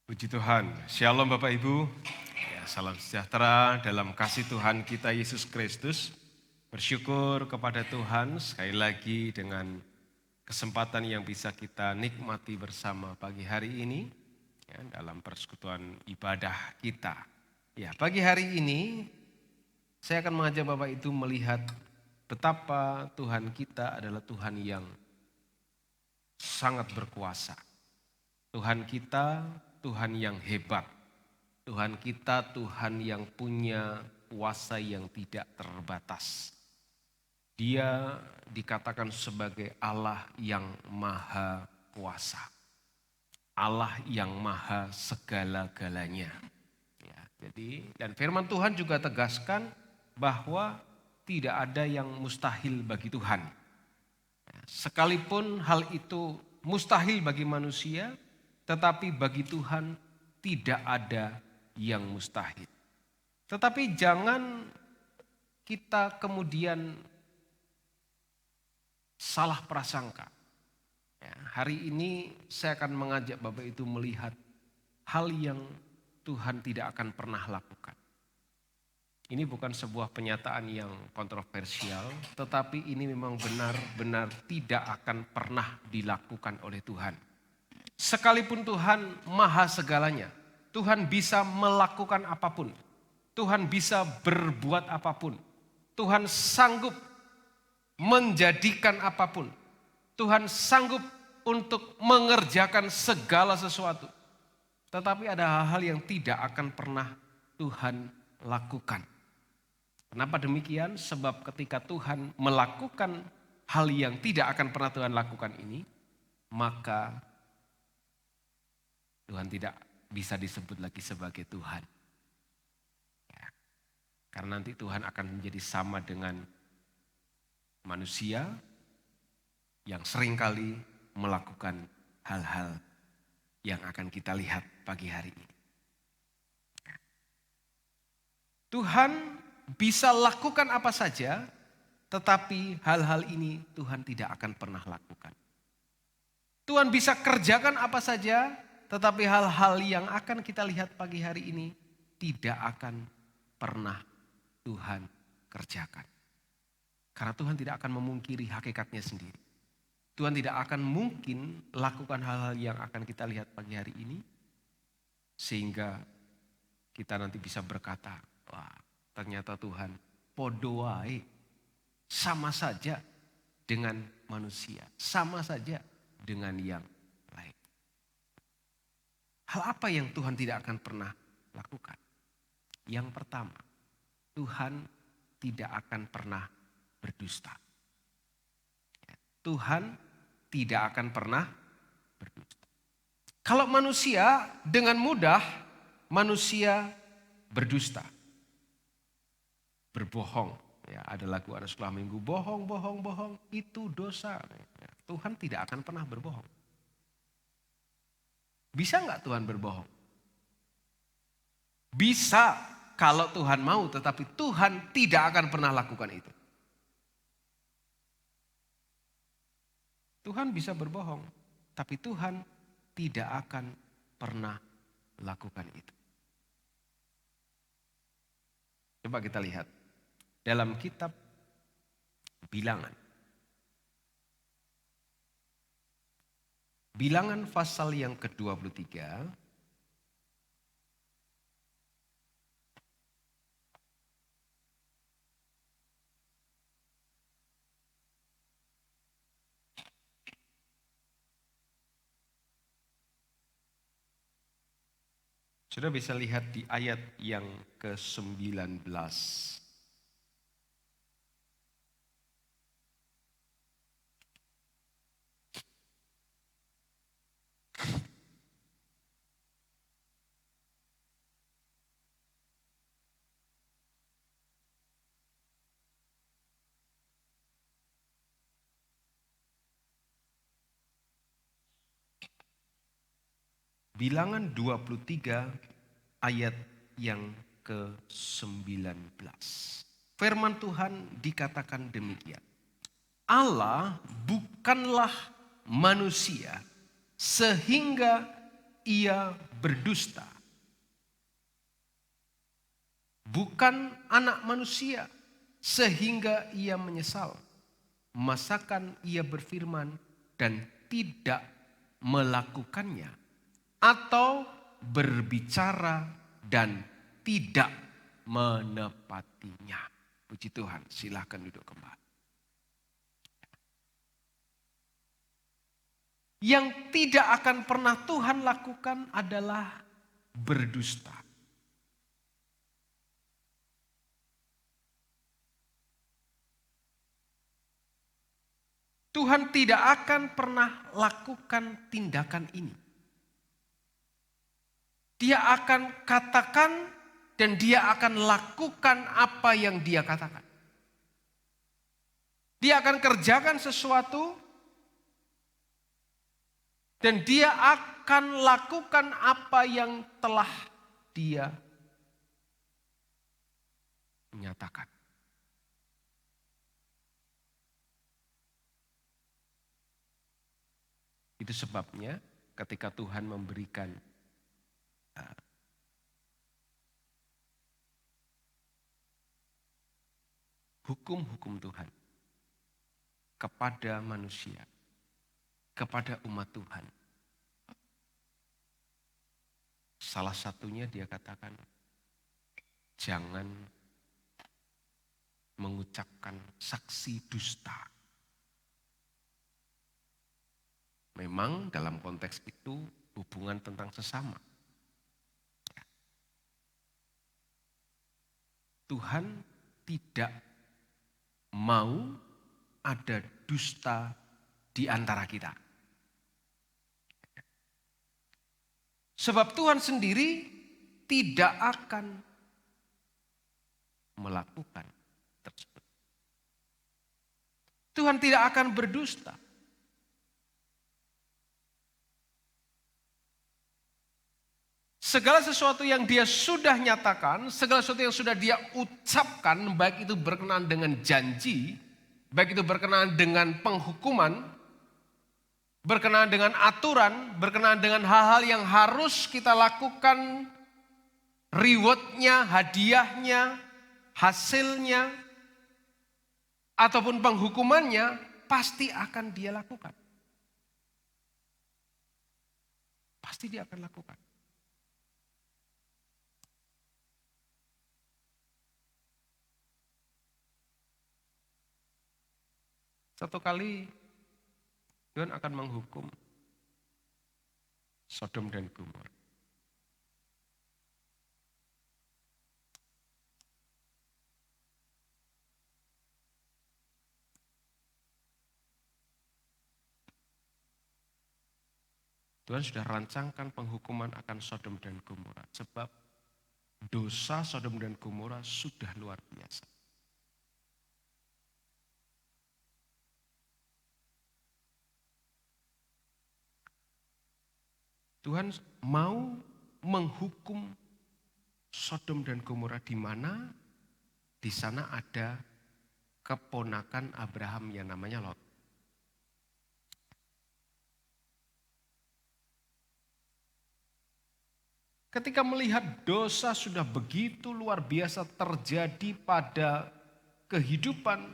Puji Tuhan, Shalom Bapak Ibu, salam sejahtera dalam kasih Tuhan kita Yesus Kristus. Bersyukur kepada Tuhan sekali lagi dengan kesempatan yang bisa kita nikmati bersama pagi hari ini dalam persekutuan ibadah kita. Pagi hari ini saya akan mengajak Bapak itu melihat betapa Tuhan kita adalah Tuhan yang sangat berkuasa. Tuhan kita Tuhan yang hebat, Tuhan kita Tuhan yang punya kuasa yang tidak terbatas. Dia dikatakan sebagai Allah yang maha kuasa, Allah yang maha segala-galanya. Dan firman Tuhan juga tegaskan bahwa tidak ada yang mustahil bagi Tuhan. Sekalipun hal itu mustahil bagi manusia, tetapi bagi Tuhan tidak ada yang mustahil. Tetapi jangan kita kemudian salah prasangka. Hari ini saya akan mengajak Bapak itu melihat hal yang Tuhan tidak akan pernah lakukan. Ini bukan sebuah pernyataan yang kontroversial, tetapi ini memang benar-benar tidak akan pernah dilakukan oleh Tuhan. Sekalipun Tuhan maha segalanya, Tuhan bisa melakukan apapun, Tuhan bisa berbuat apapun, Tuhan sanggup menjadikan apapun, Tuhan sanggup untuk mengerjakan segala sesuatu. Tetapi ada hal-hal yang tidak akan pernah Tuhan lakukan. Kenapa demikian? Sebab ketika Tuhan melakukan hal yang tidak akan pernah Tuhan lakukan ini, maka Tuhan tidak bisa disebut lagi sebagai Tuhan. Karena nanti Tuhan akan menjadi sama dengan manusia yang seringkali melakukan hal-hal yang akan kita lihat pagi hari ini. Tuhan bisa lakukan apa saja, tetapi hal-hal ini Tuhan tidak akan pernah lakukan. Tuhan bisa kerjakan apa saja, tetapi hal-hal yang akan kita lihat pagi hari ini tidak akan pernah Tuhan kerjakan. Karena Tuhan tidak akan memungkiri hakikatnya sendiri. Tuhan tidak akan mungkin lakukan hal-hal yang akan kita lihat pagi hari ini. Sehingga kita nanti bisa berkata, wah ternyata Tuhan podo wae, sama saja dengan manusia, sama saja dengan yang lain. Hal apa yang Tuhan tidak akan pernah lakukan? Yang pertama, Tuhan tidak akan pernah berdusta. Tuhan tidak akan pernah berdusta. Kalau manusia dengan mudah, manusia berdusta. Berbohong. Ada lagu anak sekolah minggu, bohong, bohong, bohong, itu dosa. Tuhan tidak akan pernah berbohong. Bisa nggak Tuhan berbohong? Bisa kalau Tuhan mau, tetapi Tuhan tidak akan pernah lakukan itu. Tuhan bisa berbohong, tapi Tuhan tidak akan pernah lakukan itu. Coba kita lihat dalam kitab Bilangan. Bilangan pasal yang ke-23. Sudah bisa lihat di ayat yang ke-19. Bilangan 23 ayat yang ke-19. Firman Tuhan dikatakan demikian. Allah bukanlah manusia sehingga ia berdusta. Bukan anak manusia sehingga ia menyesal. Masakan ia berfirman dan tidak melakukannya, atau berbicara dan tidak menepatinya. Puji Tuhan, silakan duduk kembali. Yang tidak akan pernah Tuhan lakukan adalah berdusta. Tuhan tidak akan pernah lakukan tindakan ini. Dia akan katakan dan dia akan lakukan apa yang dia katakan. Dia akan kerjakan sesuatu dan dia akan lakukan apa yang telah dia menyatakan. Itu sebabnya ketika Tuhan memberikan hukum-hukum Tuhan kepada manusia, kepada umat Tuhan. Salah satunya dia katakan, jangan mengucapkan saksi dusta. Memang dalam konteks itu hubungan tentang sesama. Tuhan tidak mau ada dusta di antara kita. Sebab Tuhan sendiri tidak akan melakukan tersebut. Tuhan tidak akan berdusta. Segala sesuatu yang dia sudah nyatakan, segala sesuatu yang sudah dia ucapkan, baik itu berkenaan dengan janji, baik itu berkenaan dengan penghukuman, berkenaan dengan aturan, berkenaan dengan hal-hal yang harus kita lakukan, rewardnya, hadiahnya, hasilnya, ataupun penghukumannya, pasti akan dia lakukan. Pasti dia akan lakukan. Satu kali Tuhan akan menghukum Sodom dan Gomora. Tuhan sudah rancangkan penghukuman akan Sodom dan Gomora. Sebab dosa Sodom dan Gomora sudah luar biasa. Tuhan mau menghukum Sodom dan Gomora di mana di sana ada keponakan Abraham yang namanya Lot. Ketika melihat dosa sudah begitu luar biasa terjadi pada kehidupan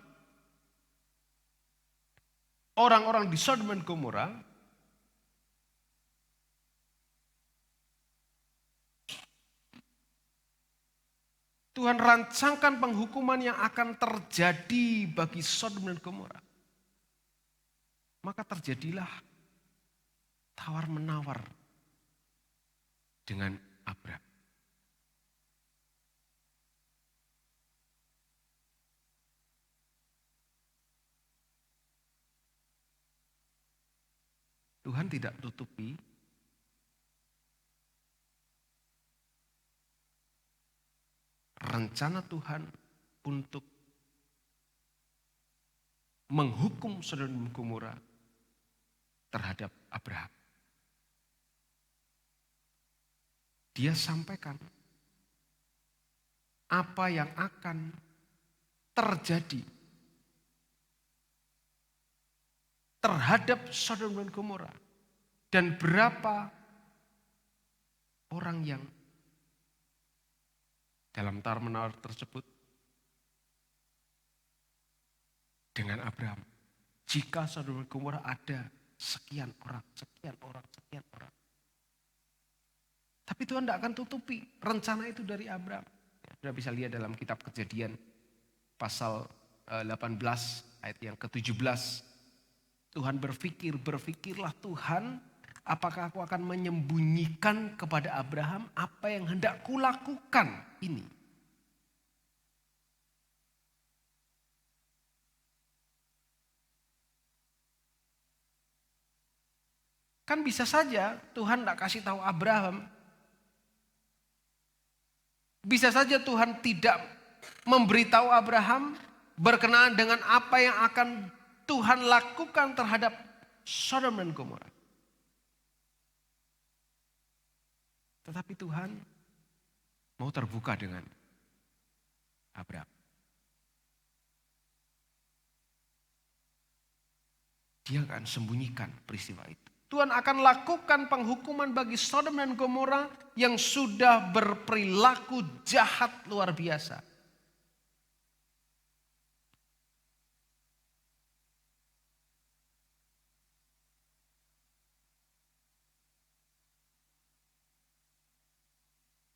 orang-orang di Sodom dan Gomora, Tuhan rancangkan penghukuman yang akan terjadi bagi Sodom dan Gomora. Maka terjadilah tawar-menawar dengan Abraham. Tuhan tidak tutupi rencana Tuhan untuk menghukum Sodom dan Gomora terhadap Abraham. Dia sampaikan apa yang akan terjadi terhadap Sodom dan Gomora dan berapa orang yang dalam tawar-menawar tersebut dengan Abraham. Jika Sodom dan Gomora ada sekian orang. Tapi Tuhan tidak akan tutupi rencana itu dari Abraham. Sudah bisa lihat dalam kitab Kejadian pasal 18 ayat yang ke-17. Tuhan berpikirlah Tuhan, apakah aku akan menyembunyikan kepada Abraham apa yang hendak kulakukan ini. Kan bisa saja Tuhan tidak kasih tahu Abraham. Bisa saja Tuhan tidak memberitahu Abraham berkenaan dengan apa yang akan Tuhan lakukan terhadap Sodom dan Gomora. Tetapi Tuhan mau terbuka dengan Abraham. Dia akan sembunyikan peristiwa itu. Tuhan akan lakukan penghukuman bagi Sodom dan Gomora yang sudah berperilaku jahat luar biasa.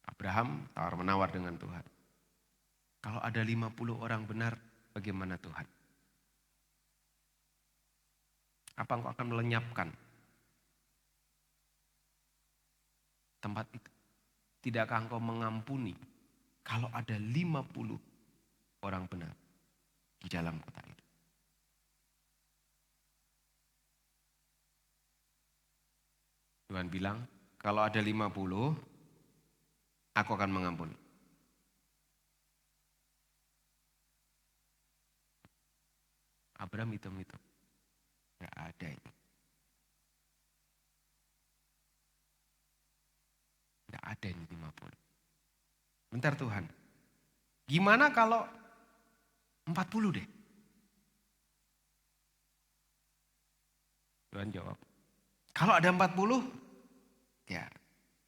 Abraham tawar-menawar dengan Tuhan. Kalau ada 50 orang benar, bagaimana Tuhan? Apa engkau akan melenyapkan tempat itu? Tidakkah engkau mengampuni kalau ada 50 orang benar di dalam kota itu? Tuhan bilang, kalau ada 50, aku akan mengampuni. Abraham hitung-hitung. Gak ada ini. Gak ada ini 50. Bentar Tuhan. Gimana kalau 40 deh? Tuhan jawab. Kalau ada 40, ya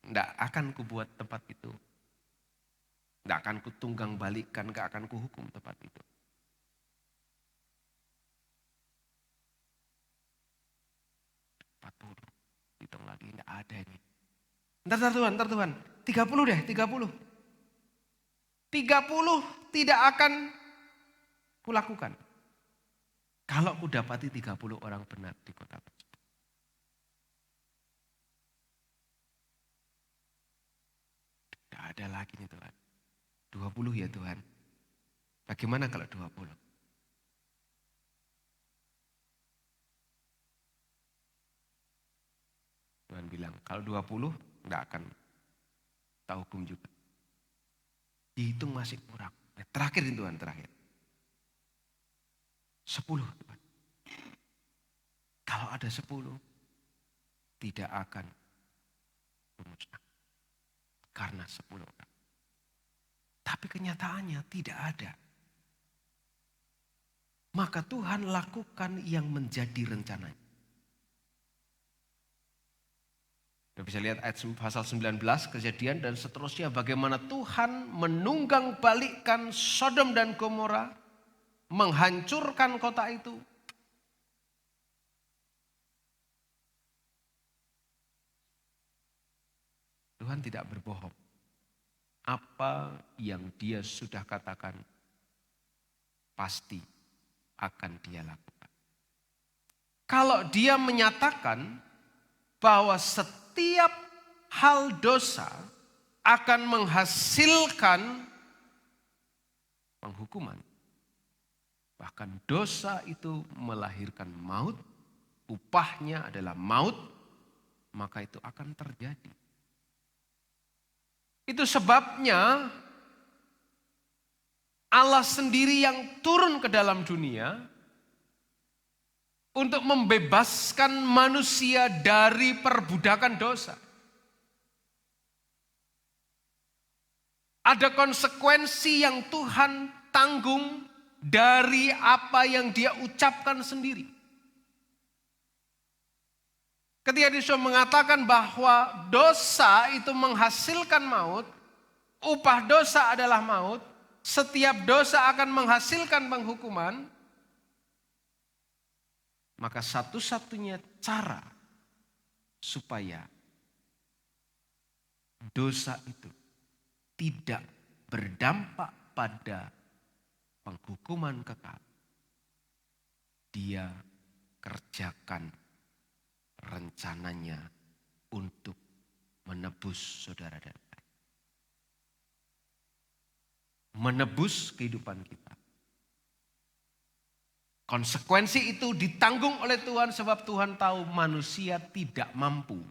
enggak akan kubuat tempat itu. Enggak akan kutunggang balikkan, enggak akan kuhukum tempat itu. Hitung lagi, enggak ada ini. Ntar Tuhan. 30 deh, 30. 30 tidak akan kulakukan. Kalau kudapati 30 orang benar di kota tersebut. Tidak ada lagi nih Tuhan. 20 ya Tuhan. Bagaimana kalau 20? Tuhan bilang, kalau 20 enggak akan tahu hukum juga. Dihitung masih kurang. Terakhir nih Tuhan, terakhir. 10 Tuhan. Kalau ada 10, tidak akan memusnah. Karena 10 orang. Tapi kenyataannya tidak ada. Maka Tuhan lakukan yang menjadi rencananya. Kita bisa lihat ayat pasal 19 Kejadian dan seterusnya bagaimana Tuhan menunggang balikkan Sodom dan Gomora, menghancurkan kota itu. Tuhan tidak berbohong. Apa yang Dia sudah katakan pasti akan Dia lakukan. Kalau Dia menyatakan bahwa setiap hal dosa akan menghasilkan penghukuman. Bahkan dosa itu melahirkan maut, upahnya adalah maut, maka itu akan terjadi. Itu sebabnya Allah sendiri yang turun ke dalam dunia untuk membebaskan manusia dari perbudakan dosa. Ada konsekuensi yang Tuhan tanggung dari apa yang Dia ucapkan sendiri. Ketika Yesus mengatakan bahwa dosa itu menghasilkan maut, upah dosa adalah maut, setiap dosa akan menghasilkan penghukuman, maka satu-satunya cara supaya dosa itu tidak berdampak pada penghukuman kekal, dia kerjakan rencananya untuk menebus saudara dan saya. Menebus kehidupan kita. Konsekuensi itu ditanggung oleh Tuhan sebab Tuhan tahu manusia tidak mampu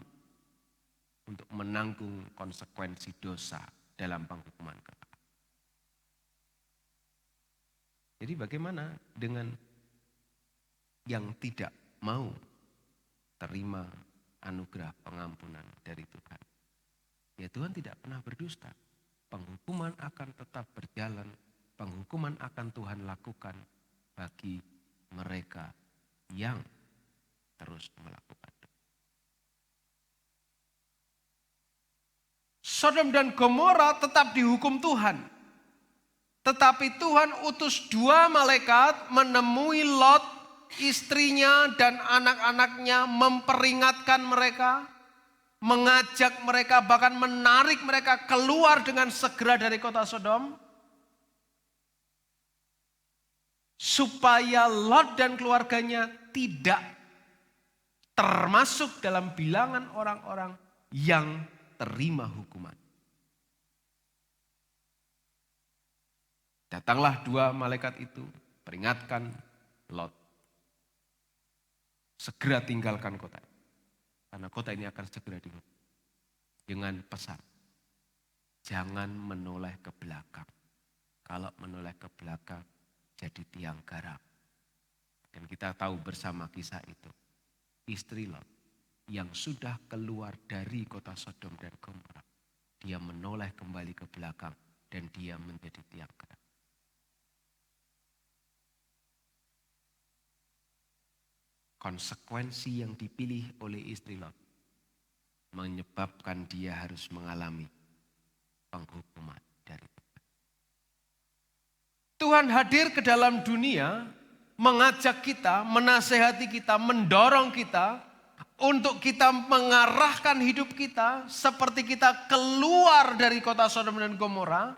untuk menanggung konsekuensi dosa dalam penghukuman kekal. Jadi bagaimana dengan yang tidak mau terima anugerah pengampunan dari Tuhan? Ya Tuhan tidak pernah berdusta. Penghukuman akan tetap berjalan. Penghukuman akan Tuhan lakukan bagi mereka yang terus melakukan. Sodom dan Gomora tetap dihukum Tuhan. Tetapi Tuhan utus 2 malaikat menemui Lot, istrinya dan anak-anaknya, memperingatkan mereka, mengajak mereka, bahkan menarik mereka keluar dengan segera dari kota Sodom. Supaya Lot dan keluarganya tidak termasuk dalam bilangan orang-orang yang terima hukuman. Datanglah 2 malaikat itu, peringatkan Lot. Segera tinggalkan kota ini. Karena kota ini akan segera dihukum. Dengan pesan, jangan menoleh ke belakang. Kalau menoleh ke belakang, jadi tiang garam. Dan kita tahu bersama kisah itu. Istri Lot yang sudah keluar dari kota Sodom dan Gomora, dia menoleh kembali ke belakang dan dia menjadi tiang garam. Konsekuensi yang dipilih oleh istri Lot menyebabkan dia harus mengalami penghukuman dari Tuhan. Tuhan hadir ke dalam dunia, mengajak kita, menasehati kita, mendorong kita untuk kita mengarahkan hidup kita seperti kita keluar dari kota Sodom dan Gomora,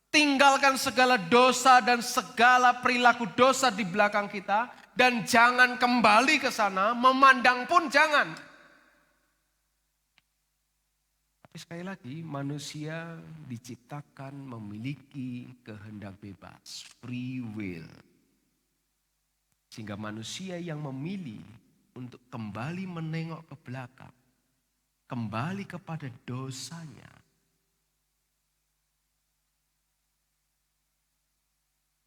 tinggalkan segala dosa dan segala perilaku dosa di belakang kita, dan jangan kembali ke sana, memandang pun jangan. Tapi sekali lagi, manusia diciptakan memiliki kehendak bebas, free will. Sehingga manusia yang memilih untuk kembali menengok ke belakang, kembali kepada dosanya,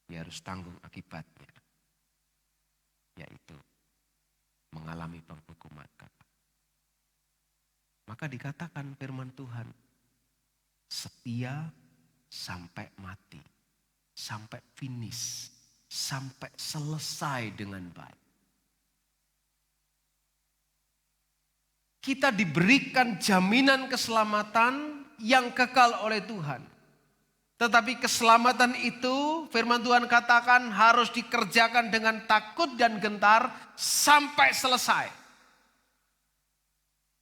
dia harus tanggung akibatnya, yaitu mengalami penghukuman kekal. Maka dikatakan firman Tuhan, setia sampai mati, sampai finish, sampai selesai dengan baik. Kita diberikan jaminan keselamatan yang kekal oleh Tuhan. Tetapi keselamatan itu firman Tuhan katakan harus dikerjakan dengan takut dan gentar sampai selesai.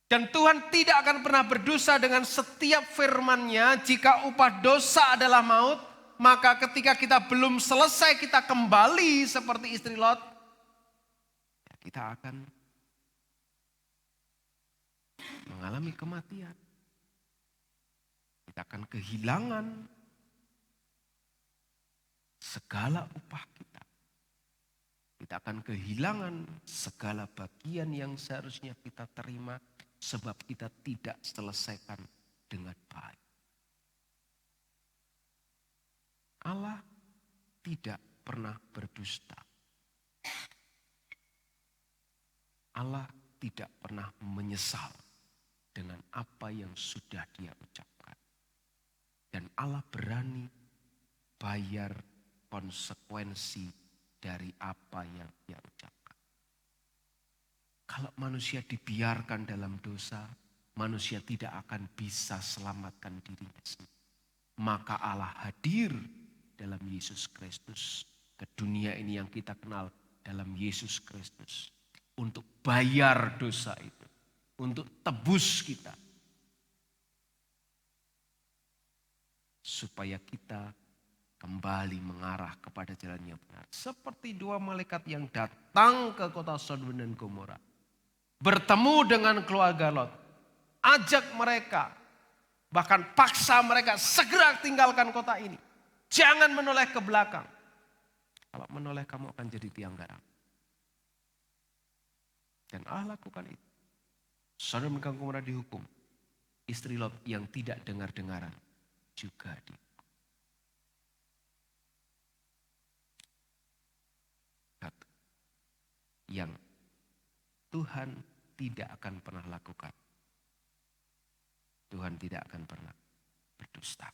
Dan Tuhan tidak akan pernah berdosa dengan setiap firman-Nya. Jika upah dosa adalah maut, maka ketika kita belum selesai kita kembali seperti istri Lot, kita akan mengalami kematian. Kita akan kehilangan segala upah kita. Kita akan kehilangan segala bagian yang seharusnya kita terima sebab kita tidak selesaikan dengan baik. Allah tidak pernah berdusta. Allah tidak pernah menyesal dengan apa yang sudah Dia ucapkan. Dan Allah berani bayar konsekuensi dari apa yang Dia ucapkan. Kalau manusia dibiarkan dalam dosa, manusia tidak akan bisa selamatkan dirinya sendiri. Maka Allah hadir dalam Yesus Kristus ke dunia ini yang kita kenal dalam Yesus Kristus. Untuk bayar dosa itu. Untuk tebus kita. Supaya kita kembali mengarah kepada jalan yang benar. Seperti dua malaikat yang datang ke kota Sodom dan Gomora. Bertemu dengan keluarga Lot. Ajak mereka. Bahkan paksa mereka segera tinggalkan kota ini. Jangan menoleh ke belakang. Kalau menoleh kamu akan jadi tiang garam. Dan Allah lakukan itu. Sodom dan Gomora dihukum. Istri Lot yang tidak dengar-dengaran juga dihukum. Yang Tuhan tidak akan pernah lakukan. Tuhan tidak akan pernah berdusta.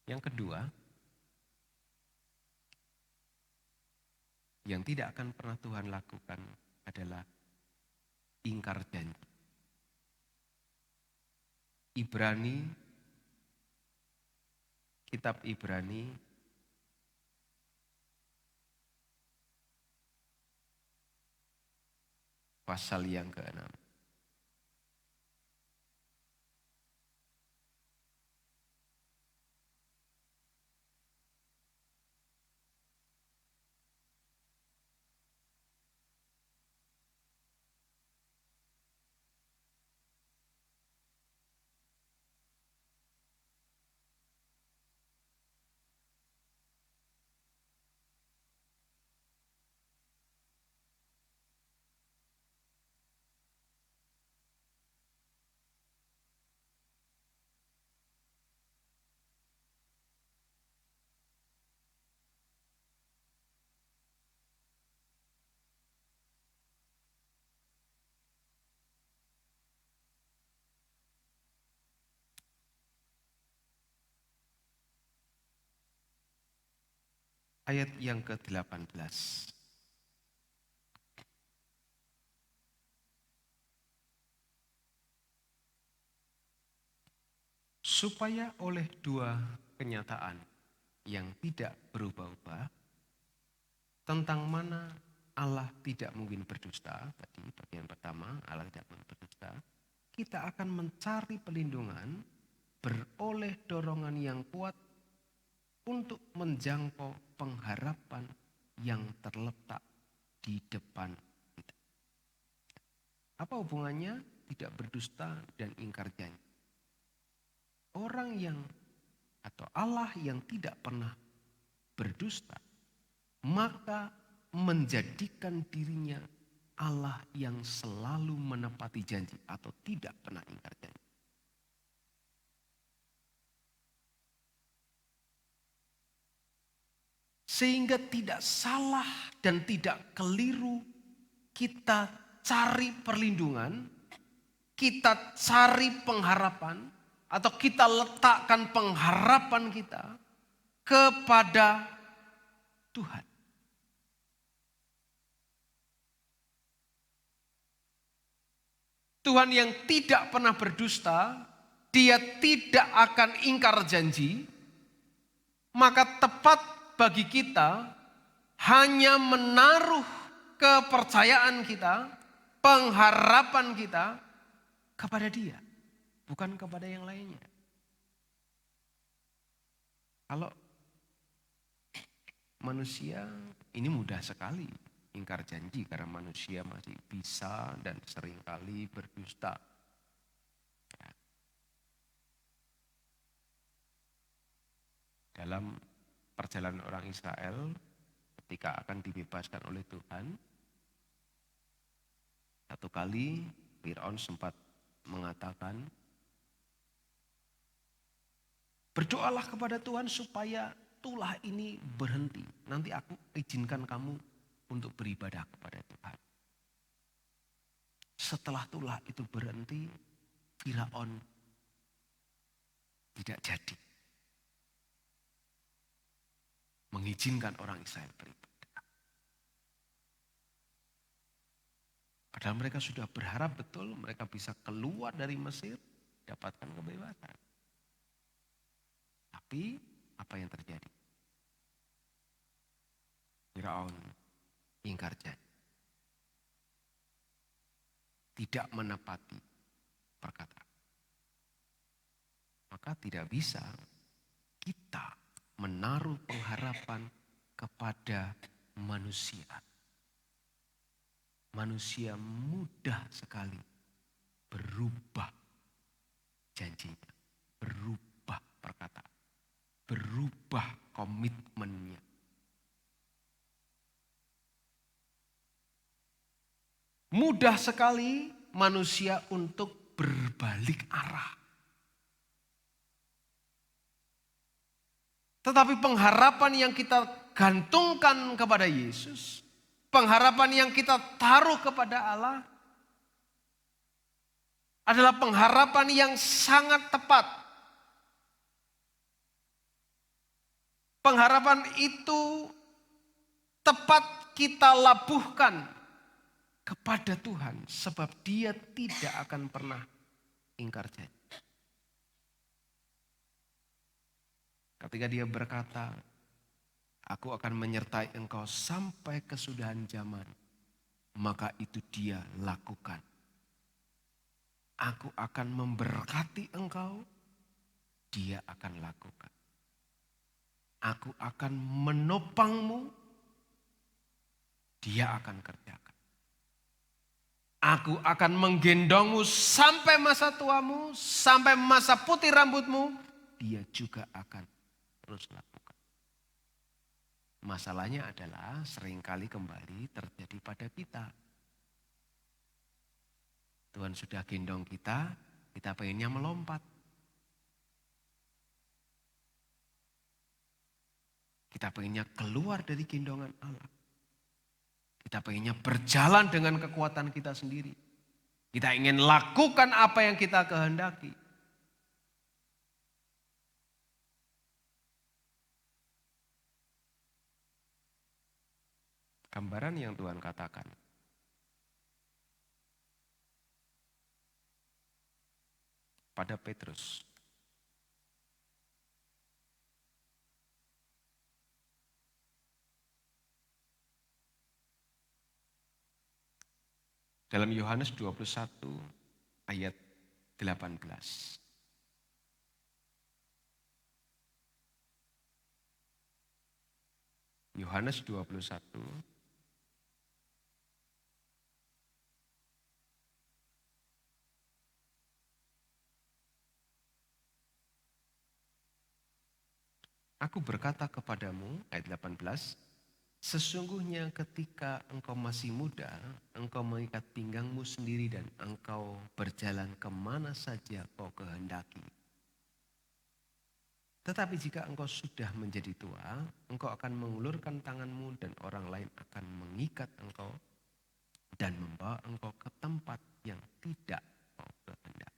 Yang kedua, yang tidak akan pernah Tuhan lakukan adalah ingkar janji. Kitab Ibrani pasal yang ke-6. Ayat yang ke-18. Supaya oleh dua kenyataan yang tidak berubah-ubah, tentang mana Allah tidak mungkin berdusta, tadi bagian pertama Allah tidak mungkin berdusta, kita akan mencari perlindungan, beroleh dorongan yang kuat untuk menjangkau pengharapan yang terletak di depan kita. Apa hubungannya tidak berdusta dan ingkar janji? Orang yang atau Allah yang tidak pernah berdusta, maka menjadikan dirinya Allah yang selalu menepati janji atau tidak pernah ingkar janji. Sehingga tidak salah dan tidak keliru kita cari perlindungan, kita cari pengharapan, atau kita letakkan pengharapan kita kepada Tuhan. Tuhan yang tidak pernah berdusta, Dia tidak akan ingkar janji, maka tepat bagi kita hanya menaruh kepercayaan kita, pengharapan kita kepada Dia, bukan kepada yang lainnya. Kalau manusia ini mudah sekali ingkar janji karena manusia masih bisa dan seringkali berdusta. Dalam perjalanan orang Israel ketika akan dibebaskan oleh Tuhan, satu kali Firaun sempat mengatakan, berdoalah kepada Tuhan supaya tulah ini berhenti. Nanti aku izinkan kamu untuk beribadah kepada Tuhan. Setelah tulah itu berhenti, Firaun tidak jadi. mengizinkan orang Israel beribadah. Padahal mereka sudah berharap betul mereka bisa keluar dari Mesir, dapatkan kebebasan. Tapi apa yang terjadi? Firaun ingkar janji. Tidak menepati perkataan. Maka tidak bisa kita menaruh pengharapan kepada manusia. Manusia mudah sekali berubah janjinya, berubah perkataan, berubah komitmennya. Mudah sekali manusia untuk berbalik arah. Tetapi pengharapan yang kita gantungkan kepada Yesus, pengharapan yang kita taruh kepada Allah adalah pengharapan yang sangat tepat. Pengharapan itu tepat kita labuhkan kepada Tuhan sebab Dia tidak akan pernah ingkar janji. Ketika Dia berkata, aku akan menyertai engkau sampai kesudahan zaman, maka itu Dia lakukan. Aku akan memberkati engkau, Dia akan lakukan. Aku akan menopangmu, Dia akan kerjakan. Aku akan menggendongmu sampai masa tuamu, sampai masa putih rambutmu, Dia juga akan terus lakukan. Masalahnya adalah seringkali kembali terjadi pada kita. Tuhan sudah gendong kita pengennya melompat. Kita pengennya keluar dari gendongan Allah. Kita pengennya berjalan dengan kekuatan kita sendiri. Kita ingin lakukan apa yang kita kehendaki. Gambaran yang Tuhan katakan. Pada Petrus. Dalam Yohanes 21 ayat 18. Yohanes 21 Aku berkata kepadamu, ayat 18, sesungguhnya ketika engkau masih muda, engkau mengikat pinggangmu sendiri dan engkau berjalan kemana saja kau kehendaki. Tetapi jika engkau sudah menjadi tua, engkau akan mengulurkan tanganmu dan orang lain akan mengikat engkau dan membawa engkau ke tempat yang tidak kau kehendaki.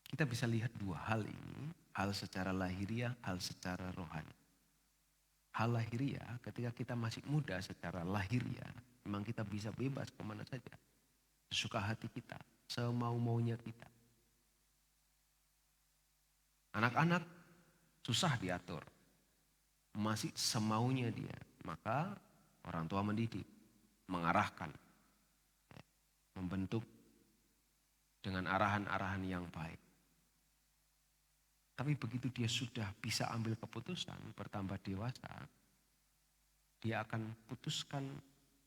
Kita bisa lihat dua hal ini, hal secara lahiriah, hal secara rohani. Hal lahiriah ketika kita masih muda secara lahiriah, memang kita bisa bebas kemana saja. Sesuka hati kita, semau-maunya kita. Anak-anak susah diatur, masih semaunya dia. Maka orang tua mendidik, mengarahkan, membentuk dengan arahan-arahan yang baik. Tapi begitu dia sudah bisa ambil keputusan, bertambah dewasa, dia akan putuskan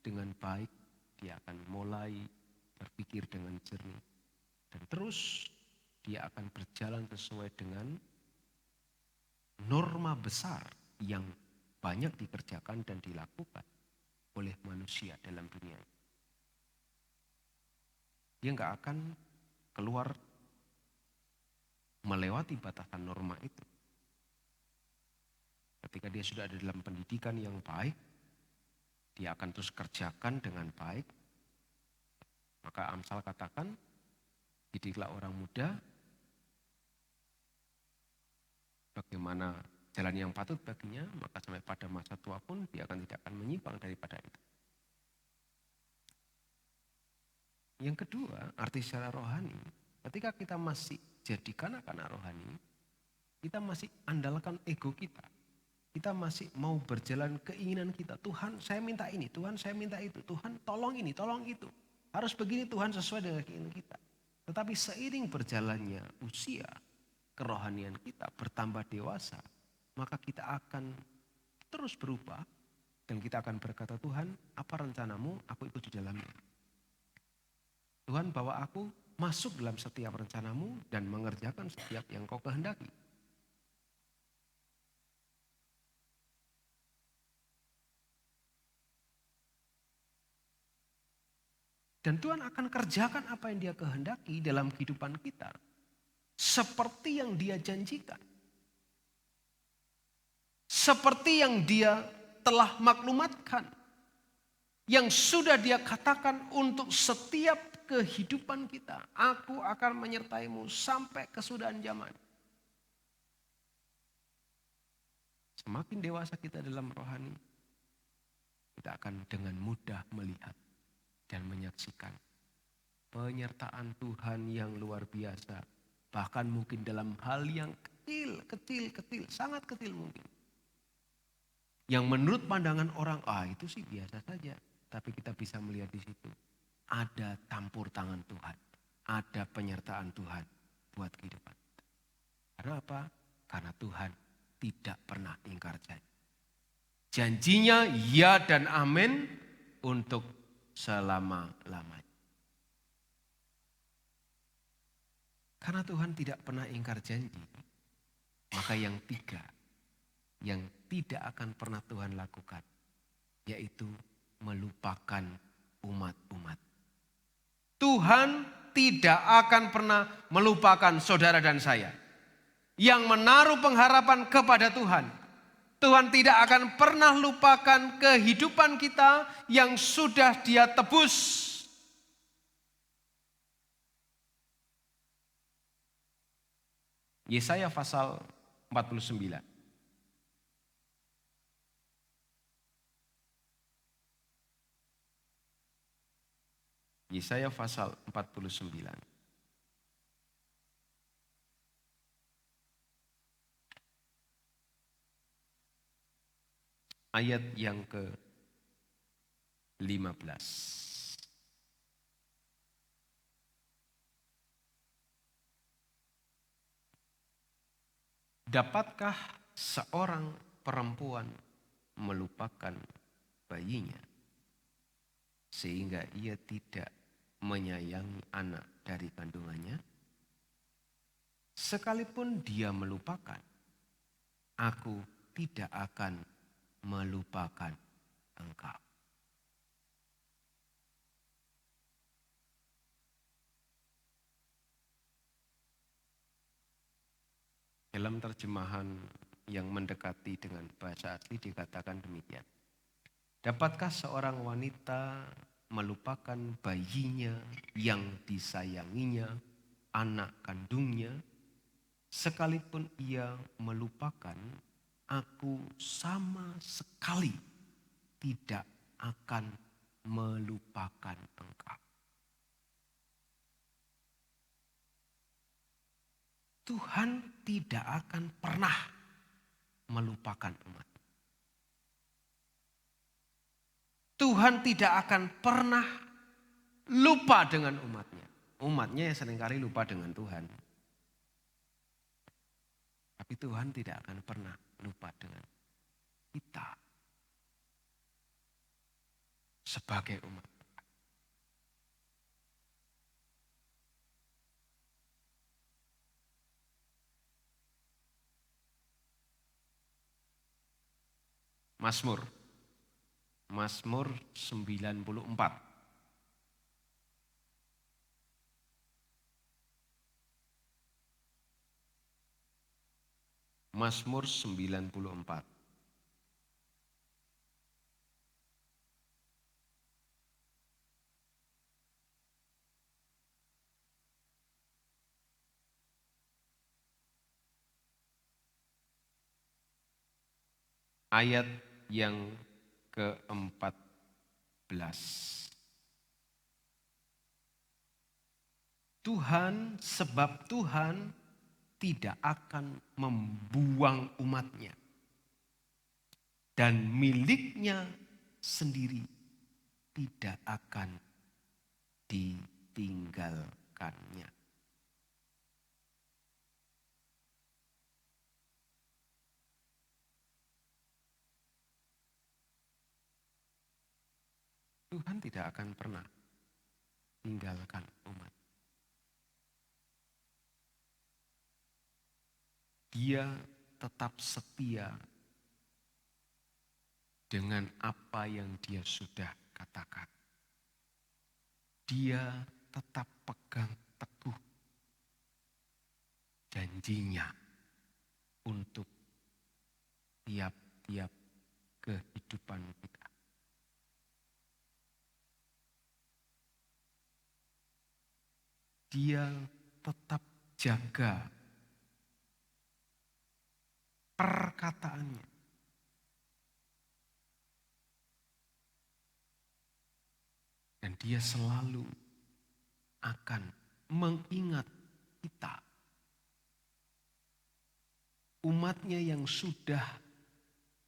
dengan baik, dia akan mulai berpikir dengan jernih. Dan terus dia akan berjalan sesuai dengan norma besar yang banyak dikerjakan dan dilakukan oleh manusia dalam dunia ini. Dia nggak akan keluar melewati batasan norma itu. Ketika dia sudah ada dalam pendidikan yang baik, dia akan terus kerjakan dengan baik. Maka Amsal katakan, didiklah orang muda bagaimana jalan yang patut baginya, maka sampai pada masa tua pun dia tidak akan menyimpang daripada itu. Yang kedua, arti secara rohani, ketika kita masih jadi kanak-kanak rohani, kita masih andalkan ego kita. Kita masih mau berjalan keinginan kita. Tuhan saya minta ini, Tuhan saya minta itu. Tuhan tolong ini, tolong itu. Harus begini Tuhan sesuai dengan keinginan kita. Tetapi seiring berjalannya usia, kerohanian kita bertambah dewasa, maka kita akan terus berubah. Dan kita akan berkata, Tuhan apa rencanamu, aku ikut di dalamnya. Tuhan bawa aku masuk dalam setiap rencanamu dan mengerjakan setiap yang kau kehendaki. Dan Tuhan akan kerjakan apa yang dia kehendaki dalam kehidupan kita. Seperti yang dia janjikan. Seperti yang dia telah maklumatkan. Yang sudah dia katakan untuk setiap kehidupan kita. Aku akan menyertaimu sampai kesudahan zaman. Semakin dewasa kita dalam rohani, kita akan dengan mudah melihat dan menyaksikan penyertaan Tuhan yang luar biasa. Bahkan mungkin dalam hal yang kecil, sangat kecil mungkin. Yang menurut pandangan orang, itu sih biasa saja. Tapi kita bisa melihat di situ. Ada campur tangan Tuhan. Ada penyertaan Tuhan buat kehidupan. Karena apa? Karena Tuhan tidak pernah ingkar janji. Janjinya ya dan amin untuk selama-lamanya. Karena Tuhan tidak pernah ingkar janji, maka yang tiga, yang tidak akan pernah Tuhan lakukan, yaitu melupakan umat-umat. Tuhan tidak akan pernah melupakan saudara dan saya yang menaruh pengharapan kepada Tuhan. Tuhan tidak akan pernah lupakan kehidupan kita yang sudah Dia tebus. Yesaya pasal 49. Yesaya pasal 49. Ayat yang ke-15. Dapatkah seorang perempuan melupakan bayinya sehingga ia tidak menyayangi anak dari kandungannya? Sekalipun dia melupakan, aku tidak akan melupakan engkau. Dalam terjemahan yang mendekati dengan bahasa asli dikatakan demikian. Dapatkah seorang wanita melupakan bayinya yang disayanginya, anak kandungnya, sekalipun ia melupakan, aku sama sekali tidak akan melupakan engkau. Tuhan tidak akan pernah melupakan umat. Tuhan tidak akan pernah lupa dengan umatnya. Umatnya yang seringkali lupa dengan Tuhan. Tapi Tuhan tidak akan pernah lupa dengan kita sebagai umat. Mazmur 94. Mazmur 94. ayat yang ke-14. Sebab Tuhan tidak akan membuang umatnya dan miliknya sendiri tidak akan ditinggalkannya. Tuhan tidak akan pernah tinggalkan umat. Dia tetap setia dengan apa yang dia sudah katakan. Dia tetap pegang teguh janjinya untuk tiap-tiap kehidupan kita. Dia tetap jaga perkataannya. Dan dia selalu akan mengingat kita. Umatnya yang sudah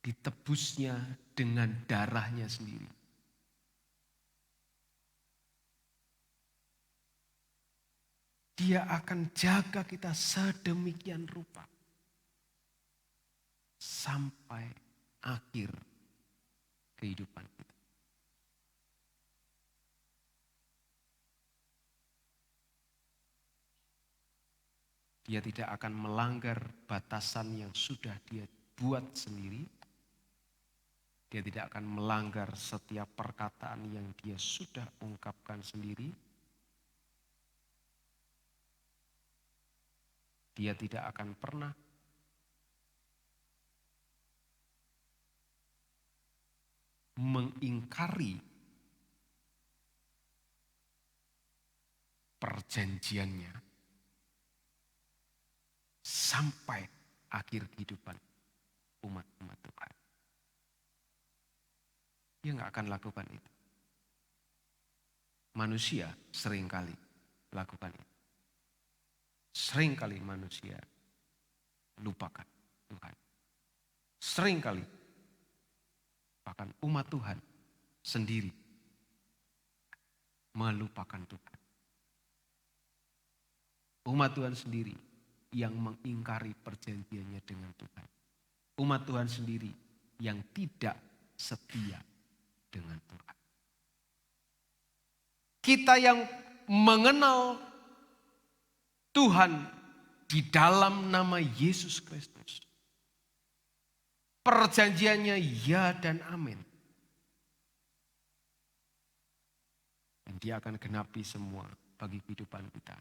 ditebusnya dengan darahnya sendiri. Dia akan jaga kita sedemikian rupa. Sampai akhir kehidupan kita. Dia tidak akan melanggar batasan yang sudah dia buat sendiri. Dia tidak akan melanggar setiap perkataan yang dia sudah ungkapkan sendiri. Dia tidak akan pernah mengingkari perjanjiannya sampai akhir kehidupan umat-umat Tuhan. Dia nggak akan lakukan itu. Manusia seringkali lakukan itu. Seringkali manusia lupakan Tuhan. Seringkali bahkan umat Tuhan sendiri melupakan Tuhan. Umat Tuhan sendiri yang mengingkari perjanjiannya dengan Tuhan. Umat Tuhan sendiri yang tidak setia dengan Tuhan. Kita yang mengenal Tuhan di dalam nama Yesus Kristus. Perjanjiannya ya dan amin. Dan dia akan genapi semua bagi kehidupan kita.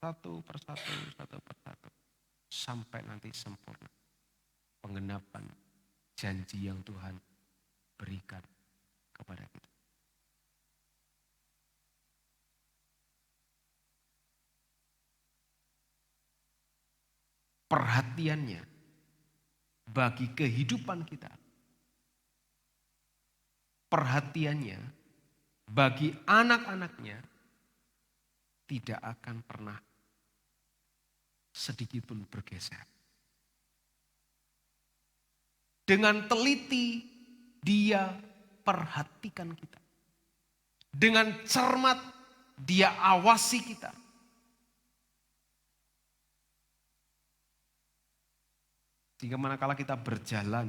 Satu persatu. Sampai nanti sempurna. Penggenapan janji yang Tuhan berikan kepada kita. Perhatiannya bagi kehidupan kita. Perhatiannya bagi anak-anaknya tidak akan pernah sedikit pun bergeser. Dengan teliti dia perhatikan kita. Dengan cermat dia awasi kita. Sehingga manakala kita berjalan,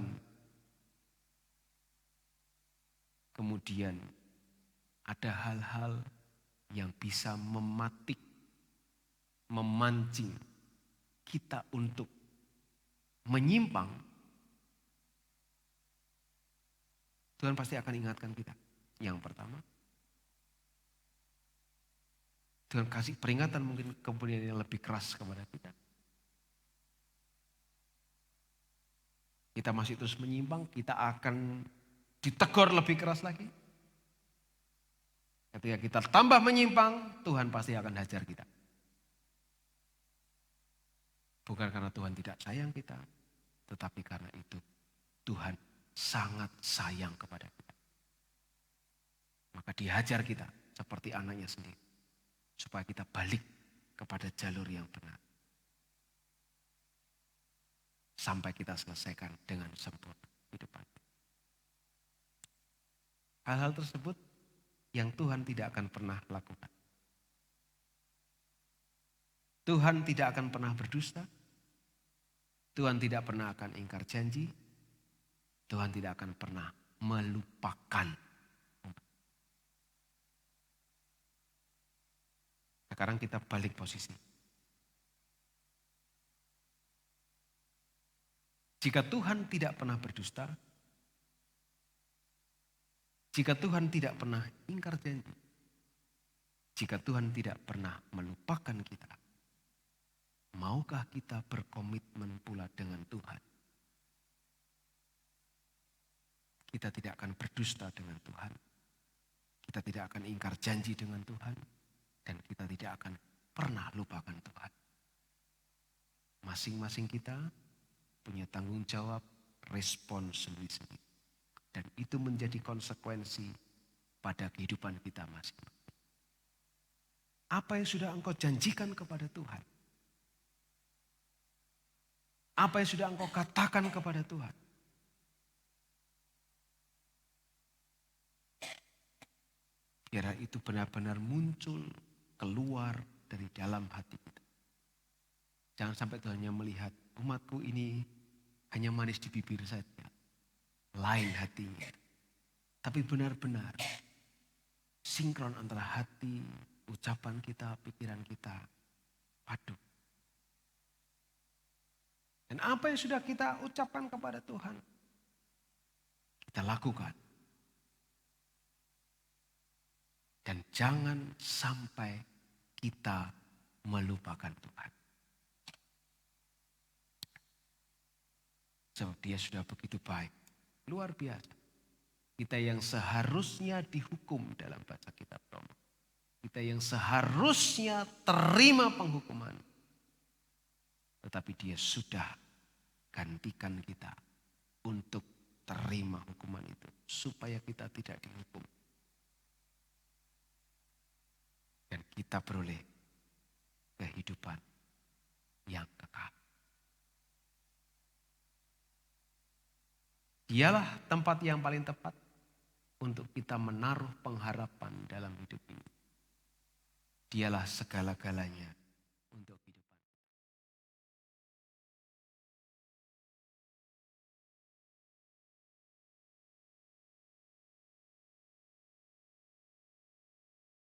kemudian ada hal-hal yang bisa memancing kita untuk menyimpang, Tuhan pasti akan ingatkan kita. Yang pertama, Tuhan kasih peringatan mungkin kemudian yang lebih keras kepada kita. Kita masih terus menyimpang, kita akan ditegur lebih keras lagi. Ketika kita tambah menyimpang, Tuhan pasti akan hajar kita. Bukan karena Tuhan tidak sayang kita, tetapi karena itu Tuhan sangat sayang kepada kita. Maka dihajar kita seperti anaknya sendiri. Supaya kita balik kepada jalur yang benar. Sampai kita selesaikan dengan sempurna hidupan. Hal-hal tersebut yang Tuhan tidak akan pernah lakukan. Tuhan tidak akan pernah berdusta. Tuhan tidak pernah akan ingkar janji. Tuhan tidak akan pernah melupakan. Sekarang kita balik posisi. Jika Tuhan tidak pernah berdusta, jika Tuhan tidak pernah ingkar janji, jika Tuhan tidak pernah melupakan kita, maukah kita berkomitmen pula dengan Tuhan? Kita tidak akan berdusta dengan Tuhan. Kita tidak akan ingkar janji dengan Tuhan. Dan kita tidak akan pernah lupakan Tuhan. Masing-masing kita punya tanggung jawab, respon sendiri-sendiri. Dan itu menjadi konsekuensi pada kehidupan kita masing-masing. Apa yang sudah engkau janjikan kepada Tuhan? Apa yang sudah engkau katakan kepada Tuhan? Biar itu benar-benar muncul, keluar dari dalam hati kita. Jangan sampai Tuhan hanya melihat umatku ini hanya manis di bibir saja. Lain hatinya. Tapi benar-benar sinkron antara hati, ucapan kita, pikiran kita padu. Dan apa yang sudah kita ucapkan kepada Tuhan, kita lakukan. Dan jangan sampai kita melupakan Tuhan. Sebab dia sudah begitu baik. Luar biasa. Kita yang seharusnya dihukum dalam baca kitab Roma. Kita yang seharusnya terima penghukuman. Tetapi dia sudah gantikan kita untuk terima hukuman itu. Supaya kita tidak dihukum. Dan kita beroleh kehidupan yang kekal. Dialah tempat yang paling tepat untuk kita menaruh pengharapan dalam hidup ini. Dialah segala-galanya